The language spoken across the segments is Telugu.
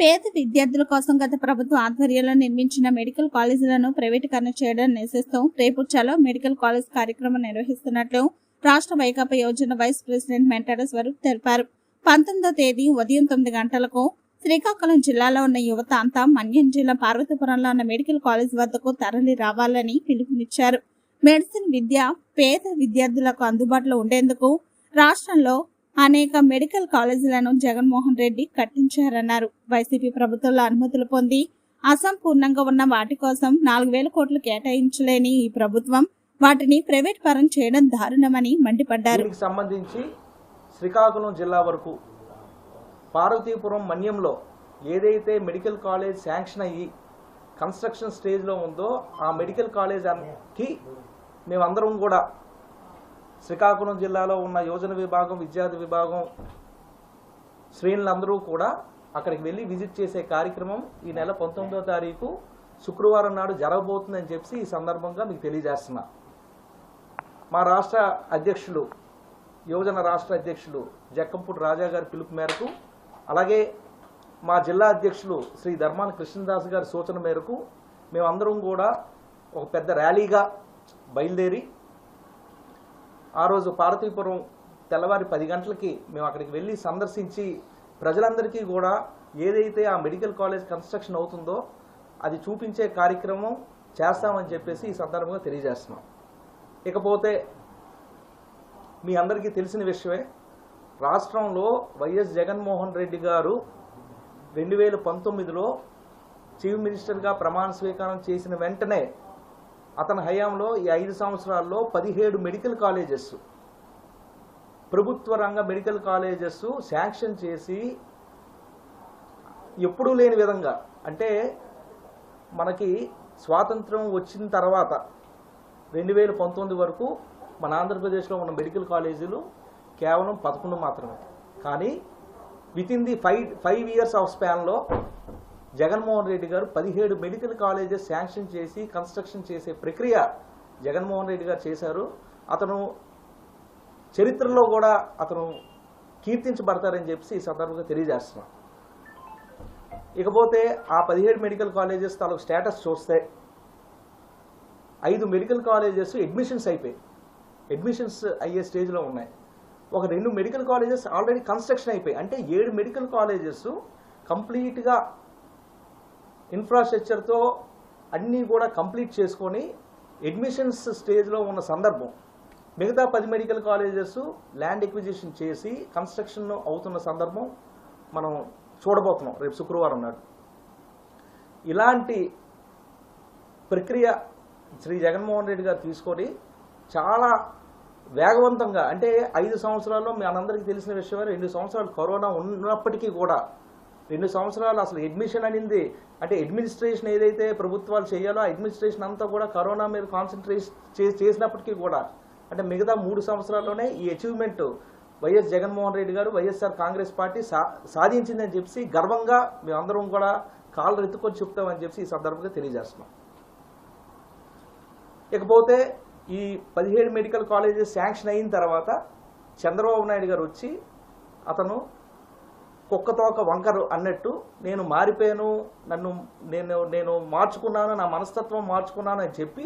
పేద విద్యార్థుల కోసం గత ప్రభుత్వం ఆధ్వర్యంలో నిర్మించిన మెడికల్ కాలేజీలను ప్రైవేటీకరణ చేయడం నిరసిస్తూ రేపు చలో మెడికల్ కాలేజ్ కార్యక్రమం నిర్వహిస్తున్నట్లు రాష్ట్ర వైకాపా యోజన వైస్ ప్రెసిడెంట్ మెంటాడ స్వరూప్ తెలిపారు. 19వ తేదీ ఉదయం 9 గంటలకు శ్రీకాకుళం జిల్లాలో ఉన్న యువత అంతా మన్యం జిల్లా పార్వతీపురంలో ఉన్న మెడికల్ కాలేజ్ వద్దకు తరలి రావాలని పిలుపునిచ్చారు. మెడిసిన్ విద్య పేద విద్యార్థులకు అందుబాటులో ఉండేందుకు రాష్ట్రంలో అనేక మెడికల్ కాలేజీలను జగన్మోహన్ రెడ్డి కట్టించారన్నారు. వైసీపీ ప్రభుత్వంలో అనుమతులు పొంది అసంపూర్ణంగా ఉన్న వాటి కోసం 4,000 కోట్లు కేటాయించలేని ఈ ప్రభుత్వం వాటిని ప్రైవేట్ పరం చేయడం దారుణమని మండిపడ్డారు. సంబంధించి శ్రీకాకుళం జిల్లా వరకు పార్వతీపురం మన్యంలో ఏదైతే మెడికల్ కాలేజ్ శాంక్షన్ అయ్యి కన్స్ట్రక్షన్ స్టేజ్లో ఉందో ఆ మెడికల్ కాలేజ్కి మేమందరం కూడా శ్రీకాకుళం జిల్లాలో ఉన్న యోజన విభాగం విద్యార్థి విభాగం శ్రేణులందరూ కూడా అక్కడికి వెళ్ళి విజిట్ చేసే కార్యక్రమం ఈ నెల 19వ తారీఖు శుక్రవారం నాడు జరగబోతుందని చెప్పి ఈ సందర్భంగా మీకు తెలియజేస్తున్నా. మా రాష్ట్ర అధ్యక్షులు యువజన రాష్ట్ర అధ్యక్షులు జక్కంపూడి రాజా గారి పిలుపు మేరకు, అలాగే మా జిల్లా అధ్యక్షులు శ్రీ ధర్మాన కృష్ణదాస్ గారి సూచన మేరకు మేమందరం కూడా ఒక పెద్ద ర్యాలీగా బయలుదేరి ఆ రోజు పార్వతీపురం తెల్లవారి 10 గంటలకి మేము అక్కడికి వెళ్ళి సందర్శించి ప్రజలందరికీ కూడా ఏదైతే ఆ మెడికల్ కాలేజ్ కన్స్ట్రక్షన్ అవుతుందో అది చూపించే కార్యక్రమం చేస్తామని చెప్పేసి ఈ సందర్భంగా తెలియజేస్తున్నాం. ఇకపోతే మీ అందరికీ తెలిసిన విషయమే, రాష్ట్రంలో వైఎస్ జగన్మోహన్ రెడ్డి గారు 2019లో చీఫ్ మినిస్టర్గా ప్రమాణ స్వీకారం చేసిన వెంటనే అతని హయాంలో ఈ 5 సంవత్సరాల్లో 17 మెడికల్ కాలేజెస్ ప్రభుత్వ రంగ మెడికల్ కాలేజెస్ శాంక్షన్ చేసి ఎప్పుడూ లేని విధంగా, అంటే మనకి స్వాతంత్రం వచ్చిన తర్వాత 2019 వరకు మన ఆంధ్రప్రదేశ్లో ఉన్న మెడికల్ కాలేజీలు కేవలం 11 మాత్రమే. కానీ with in the 5 years of స్పాన్లో జగన్మోహన్ రెడ్డి గారు 17 మెడికల్ కాలేజెస్ శాంక్షన్ చేసి కన్స్ట్రక్షన్ చేసే ప్రక్రియ జగన్మోహన్ రెడ్డి గారు చేశారు. అతను చరిత్రలో కూడా అతను కీర్తించబడతారని చెప్పి ఈ సందర్భంగా తెలియజేస్తున్నాం. ఇకపోతే ఆ 17 మెడికల్ కాలేజెస్ తాలూకు స్టేటస్ చూస్తే 5 మెడికల్ కాలేజెస్ అడ్మిషన్స్ అయ్యే స్టేజ్లో ఉన్నాయి. ఒక 2 మెడికల్ కాలేజెస్ ఆల్రెడీ కన్స్ట్రక్షన్ అయిపోయి, అంటే 7 మెడికల్ కాలేజెస్ కంప్లీట్గా ఇన్ఫ్రాస్ట్రక్చర్తో అన్నీ కూడా కంప్లీట్ చేసుకొని అడ్మిషన్స్ స్టేజ్లో ఉన్న సందర్భం. మిగతా 10 మెడికల్ కాలేజెస్ ల్యాండ్ ఎక్విజిషన్ చేసి కన్స్ట్రక్షన్ అవుతున్న సందర్భం మనం చూడబోతున్నాం రేపు శుక్రవారం నాడు. ఇలాంటి ప్రక్రియ శ్రీ జగన్మోహన్ రెడ్డి గారు తీసుకొని చాలా వేగవంతంగా, అంటే 5 సంవత్సరాల్లో మనందరికీ తెలిసిన విషయమే, 2 సంవత్సరాలు కరోనా ఉన్నప్పటికీ కూడా 2 సంవత్సరాలు అసలు అడ్మిషన్ అనింది, అంటే అడ్మినిస్ట్రేషన్ ఏదైతే ప్రభుత్వాలు చేయాలో ఆ అడ్మినిస్ట్రేషన్ అంతా కూడా కరోనా మీద కాన్సన్ట్రేట్ చేసినప్పటికీ కూడా, అంటే మిగతా 3 సంవత్సరాల్లోనే ఈ అచీవ్మెంట్ వైఎస్ జగన్మోహన్ రెడ్డి గారు వైఎస్ఆర్ కాంగ్రెస్ పార్టీ సాధించిందని చెప్పి గర్వంగా మేమందరం కూడా కాళ్ళు ఎత్తుకొని చెప్తామని చెప్పి ఈ సందర్భంగా తెలియజేస్తున్నాం. ఇకపోతే ఈ 17 మెడికల్ కాలేజెస్ శాంక్షన్ అయిన తర్వాత చంద్రబాబు నాయుడు గారు వచ్చి అతను కుక్కతోక వంకరు అన్నట్టు నేను మారిపోయాను, నేను మార్చుకున్నాను, నా మనస్తత్వం మార్చుకున్నాను అని చెప్పి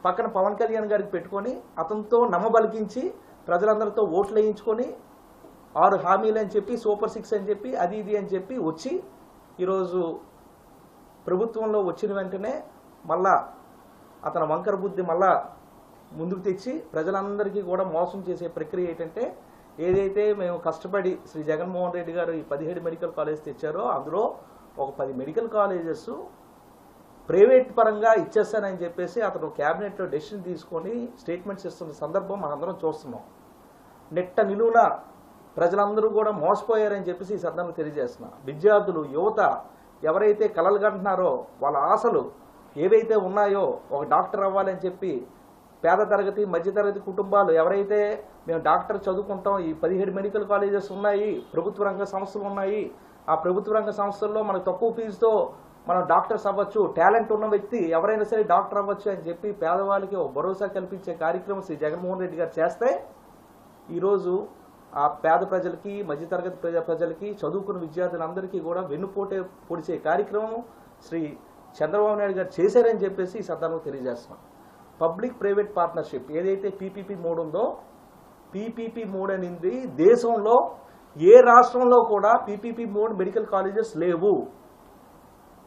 పక్కన పవన్ కళ్యాణ్ గారికి పెట్టుకొని అతనితో నమ్మబలికించి ప్రజలందరితో ఓట్లు వేయించుకొని 6 హామీలు అని చెప్పి సూపర్ 6 అని చెప్పి అది ఇది అని చెప్పి వచ్చి ఈరోజు ప్రభుత్వంలో వచ్చిన వెంటనే మళ్ళా అతని వంకర బుద్ధి మళ్ళా ముందుకు తెచ్చి ప్రజలందరికీ కూడా మోసం చేసే ప్రక్రియ ఏంటంటే, ఏదైతే మేము కష్టపడి శ్రీ జగన్మోహన్ రెడ్డి గారు ఈ 17 మెడికల్ కాలేజ్ తెచ్చారో అందులో ఒక 10 మెడికల్ కాలేజెస్ ప్రైవేట్ పరంగా ఇచ్చేస్తానని చెప్పేసి అతను క్యాబినెట్లో డెసిషన్ తీసుకొని స్టేట్మెంట్స్ ఇస్తున్న సందర్భం మనందరం చూస్తున్నాం. నెట్ట నిలువున ప్రజలందరూ కూడా మోసపోయారని చెప్పేసి ఈ సందర్భంగా తెలియజేస్తున్నా. విద్యార్థులు యువత ఎవరైతే కలలు కంటున్నారో వాళ్ళ ఆశలు ఏవైతే ఉన్నాయో, ఒక డాక్టర్ అవ్వాలని చెప్పి పేద తరగతి మధ్యతరగతి కుటుంబాలు ఎవరైతే మేము డాక్టర్ చదువుకుంటాం, ఈ 17 మెడికల్ కాలేజెస్ ఉన్నాయి, ప్రభుత్వ రంగ సంస్థలు ఉన్నాయి, ఆ ప్రభుత్వ రంగ సంస్థల్లో మనకు తక్కువ ఫీజుతో మనం డాక్టర్స్ అవ్వచ్చు, టాలెంట్ ఉన్న వ్యక్తి ఎవరైనా సరే డాక్టర్ అవ్వచ్చు అని చెప్పి పేదవాళ్ళకి ఒక భరోసా కల్పించే కార్యక్రమం శ్రీ జగన్మోహన్ రెడ్డి గారు చేస్తే ఈరోజు ఆ పేద ప్రజలకి, మధ్యతరగతి ప్రజలకి, చదువుకున్న విద్యార్థులందరికీ కూడా వెన్నుపోటే పొడిచే కార్యక్రమం శ్రీ చంద్రబాబు నాయుడు గారు చేశారని చెప్పేసి ఈ సందర్భంగా తెలియజేస్తున్నాం. పబ్లిక్ ప్రైవేట్ పార్ట్నర్షిప్ ఏదైతే పీపీపీ 3 ఉందో, పీపీపీ 3 అనేది దేశంలో ఏ రాష్ట్రంలో కూడా పీపీపీ 3 మెడికల్ కాలేజెస్ లేవు.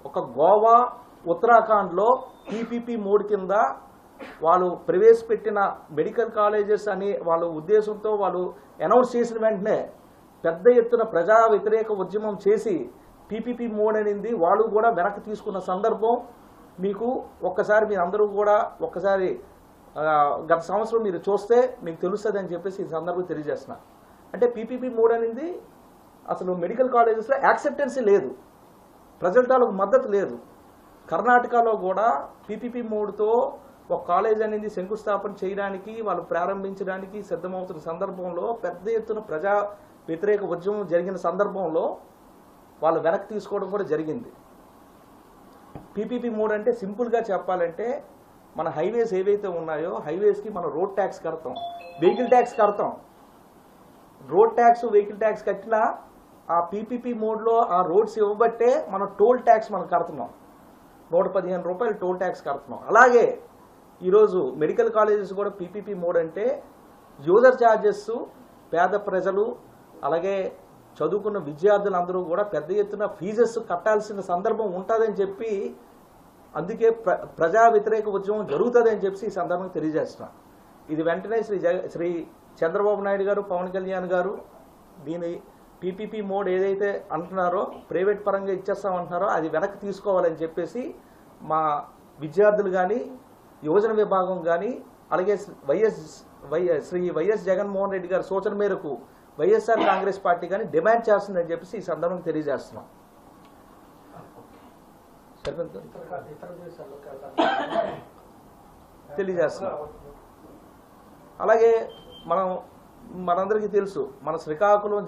ఒక గోవా, ఉత్తరాఖండ్లో పీపీపీ 3 కింద వాళ్ళు ప్రవేశపెట్టిన మెడికల్ కాలేజెస్ అని వాళ్ళ ఉద్దేశంతో వాళ్ళు అనౌన్స్ చేసిన వెంటనే పెద్ద ఎత్తున ప్రజా వ్యతిరేక ఉద్యమం చేసి పీపీపీ 3 అనేది వాళ్ళు కూడా వెనక్కి తీసుకున్న సందర్భం మీకు ఒక్కసారి మీరు అందరూ కూడా ఒక్కసారి గత సంవత్సరం మీరు చూస్తే మీకు తెలుస్తుంది అని చెప్పేసి ఈ సందర్భం తెలియజేస్తున్నా. అంటే పీపీపీ 3 అనేది అసలు మెడికల్ కాలేజెస్లో యాక్సెప్టెన్సీ లేదు, ప్రజల తాలూకు మద్దతు లేదు. కర్ణాటకలో కూడా పీపీపీ 3తో ఒక కాలేజ్ అనేది శంకుస్థాపన చేయడానికి వాళ్ళు ప్రారంభించడానికి సిద్ధమవుతున్న సందర్భంలో పెద్ద ఎత్తున ప్రజా వ్యతిరేక ఉద్యమం జరిగిన సందర్భంలో వాళ్ళు వెనక్కి తీసుకోవడం కూడా జరిగింది. పీపీపీ 3 అంటే సింపుల్గా చెప్పాలంటే మన హైవేస్ ఏవైతే ఉన్నాయో హైవేస్కి మనం రోడ్ ట్యాక్స్ కడతాం, వెహికల్ ట్యాక్స్ కడతాం. రోడ్ ట్యాక్స్, వెహికల్ ట్యాక్స్ కట్టినా ఆ పీపీపీ 3లో ఆ రోడ్స్ ఇవ్వబట్టే మనం టోల్ ట్యాక్స్ మనం కడుతున్నాం, 115 రూపాయలు టోల్ ట్యాక్స్ కడుతున్నాం. అలాగే ఈరోజు మెడికల్ కాలేజెస్ కూడా పీపీపీ 3 అంటే యూజర్ ఛార్జెస్ పేద ప్రజలు అలాగే చదువుకున్న విద్యార్థులందరూ కూడా పెద్ద ఎత్తున ఫీజెస్ కట్టాల్సిన సందర్భం ఉంటుందని చెప్పి అందుకే ప్రజా వ్యతిరేక ఉద్యమం జరుగుతుందని చెప్పి ఈ సందర్భంగా తెలియజేస్తున్నా. ఇది వెంటనే శ్రీ చంద్రబాబు నాయుడు గారు, పవన్ కళ్యాణ్ గారు దీని పీపీపీ 3 ఏదైతే అంటున్నారో ప్రైవేట్ పరంగా ఇచ్చేస్తామంటున్నారో అది వెనక్కి తీసుకోవాలని చెప్పేసి మా విద్యార్థులు కానీ, యువజన విభాగం కానీ, అలాగే శ్రీ వైఎస్ జగన్మోహన్ రెడ్డి గారి సూచన మేరకు వైఎస్ఆర్ కాంగ్రెస్ పార్టీ కానీ డిమాండ్ చేస్తుందని చెప్పేసి ఈ సందర్భంగా తెలియజేస్తున్నాం. అలాగే మనందరికీ తెలుసు మన శ్రీకాకుళం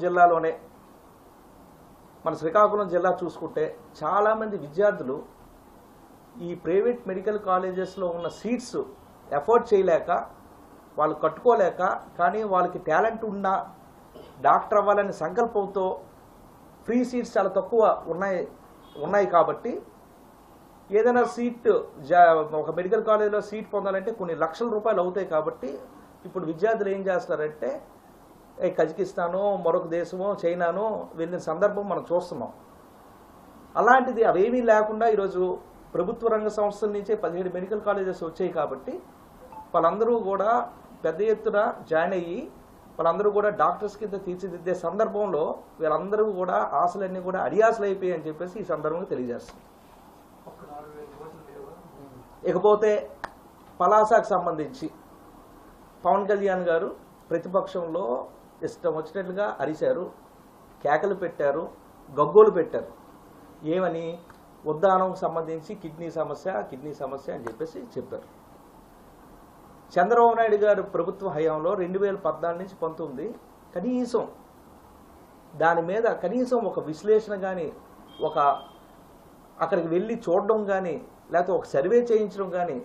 జిల్లా చూసుకుంటే చాలామంది విద్యార్థులు ఈ ప్రైవేట్ మెడికల్ కాలేజెస్లో ఉన్న సీట్స్ ఎఫోర్డ్ చేయలేక, వాళ్ళు కట్టుకోలేక, కానీ వాళ్ళకి టాలెంట్ ఉన్న డాక్టర్ అవ్వాలనే సంకల్పంతో ఫ్రీ సీట్స్ చాలా తక్కువ ఉన్నాయి కాబట్టి ఏదైనా సీట్ ఒక మెడికల్ కాలేజీలో సీట్ పొందాలంటే కొన్ని లక్షల రూపాయలు అవుతాయి. కాబట్టి ఇప్పుడు విద్యార్థులు ఏం చేస్తారంటే కజకిస్తానో మరొక దేశమో చైనానో వెళ్ళిన సందర్భం మనం చూస్తున్నాం. అలాంటిది అవేమీ లేకుండా ఈరోజు ప్రభుత్వ రంగ సంస్థల నుంచే 17 మెడికల్ కాలేజెస్ వచ్చాయి. కాబట్టి వాళ్ళందరూ కూడా పెద్ద ఎత్తున జాయిన్ అయ్యి వాళ్ళందరూ కూడా డాక్టర్స్ కింద తీర్చిదిద్దే సందర్భంలో వీళ్ళందరూ కూడా ఆశలన్నీ కూడా అడియాసలు అయిపోయాయి అని చెప్పేసి ఈ సందర్భంగా తెలియజేస్తుంది. ఇకపోతే పలాసకు సంబంధించి పవన్ కళ్యాణ్ గారు ప్రతిపక్షంలో ఇష్టం వచ్చినట్లుగా అరిశారు, కేకలు పెట్టారు, గగ్గోలు పెట్టారు. ఏమని? ఉద్దానంకు సంబంధించి కిడ్నీ సమస్య అని చెప్పేసి చెప్పారు. చంద్రబాబు నాయుడు గారు ప్రభుత్వ హయాంలో 2014 నుంచి 19 కనీసం దాని మీద కనీసం ఒక విశ్లేషణ కానీ, ఒక అక్కడికి వెళ్ళి చూడడం కానీ, లేకపోతే ఒక సర్వే చేయించడం కానీ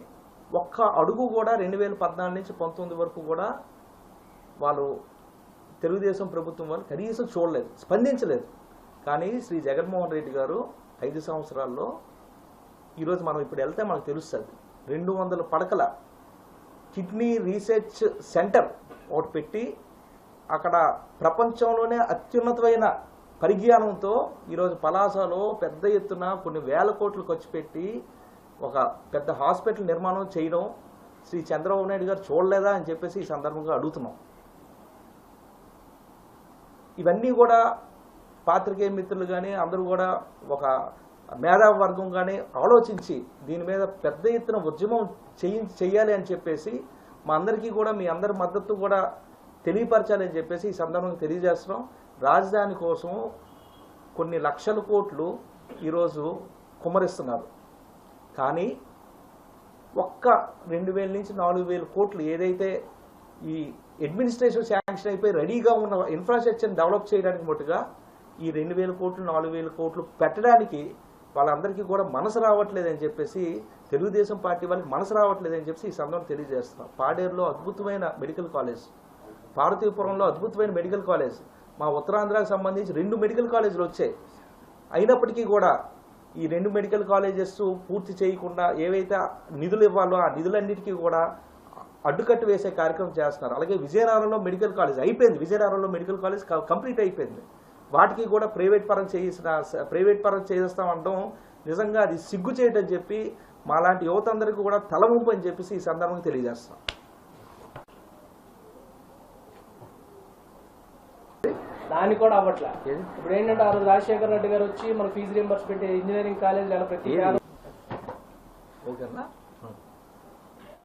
ఒక్క అడుగు కూడా 2014 నుంచి 19 వరకు కూడా వాళ్ళు తెలుగుదేశం ప్రభుత్వం వాళ్ళు కనీసం చూడలేదు, స్పందించలేదు. కానీ శ్రీ జగన్మోహన్ రెడ్డి గారు 5 సంవత్సరాల్లో ఈరోజు మనం ఇప్పుడు వెళ్తే మనకు తెలుస్తుంది 200 పడకల కిడ్నీ రీసెర్చ్ సెంటర్ ఒకటి పెట్టి అక్కడ ప్రపంచంలోనే అత్యున్నతమైన పరిజ్ఞానంతో ఈరోజు పలాసలో పెద్ద ఎత్తున కొన్ని వేల కోట్లు ఖర్చు పెట్టి ఒక పెద్ద హాస్పిటల్ నిర్మాణం చేయడం శ్రీ చంద్రబాబు నాయుడు గారు చూడలేదా అని చెప్పేసి ఈ సందర్భంగా అడుగుతున్నాం. ఇవన్నీ కూడా పాత్రికేయ మిత్రులు కానీ అందరూ కూడా ఒక మేధావి వర్గం కానీ ఆలోచించి దీని మీద పెద్ద ఎత్తున ఉద్యమం చేయాలి అని చెప్పేసి మా అందరికీ కూడా మీ అందరి మద్దతు కూడా తెలియపరచాలి అని చెప్పేసి ఈ సందర్భంగా తెలియజేస్తున్నాం. రాజధాని కోసం కొన్ని లక్షల కోట్లు ఈరోజు కుమ్మరిస్తున్నారు. కానీ ఒక్క 2000 నుంచి 4000 కోట్లు ఏదైతే ఈ అడ్మినిస్ట్రేషన్ శాంక్షన్ అయిపోయి రెడీగా ఉన్న ఇన్ఫ్రాస్ట్రక్చర్ని డెవలప్ చేయడానికి మట్టుగా ఈ 2000 కోట్లు 4000 కోట్లు పెట్టడానికి వాళ్ళందరికీ కూడా మనసు రావట్లేదని చెప్పేసి తెలుగుదేశం పార్టీ వాళ్ళకి మనసు రావట్లేదని చెప్పేసి ఈ సందర్భంగా తెలియజేస్తున్నాం. పాడేరులో అద్భుతమైన మెడికల్ కాలేజ్ పార్వతీపురంలో అద్భుతమైన మెడికల్ కాలేజ్, మా ఉత్తరాంధ్రకు సంబంధించి 2 మెడికల్ కాలేజీలు వచ్చాయి. అయినప్పటికీ కూడా ఈ 2 మెడికల్ కాలేజెస్ పూర్తి చేయకుండా ఏవైతే నిధులు ఇవ్వాలో ఆ నిధులన్నిటికీ కూడా అడ్డుకట్టు వేసే కార్యక్రమం చేస్తున్నారు. అలాగే విజయనగరంలో మెడికల్ కాలేజ్ అయిపోయింది, విజయనగరంలో మెడికల్ కాలేజ్ కంప్లీట్ అయిపోయింది. వాటికి కూడా ప్రైవేట్ పరం చేస్తామంటాం నిజంగా అది సిగ్గు చేయటని చెప్పి మాలాంటి యువత అందరికీ కూడా తలవంపు అని చెప్పేసి ఈ సందర్భంగా తెలియజేస్తాం. దాన్ని కూడా అవ్వట్లా. ఇప్పుడు ఏంటంటే ఆ రోజు రాజశేఖర రెడ్డి గారు వచ్చి మన ఫీజు రీంబర్స్ పెట్టి ఇంజనీరింగ్ కాలేజ్ ప్రతి ఓకేనా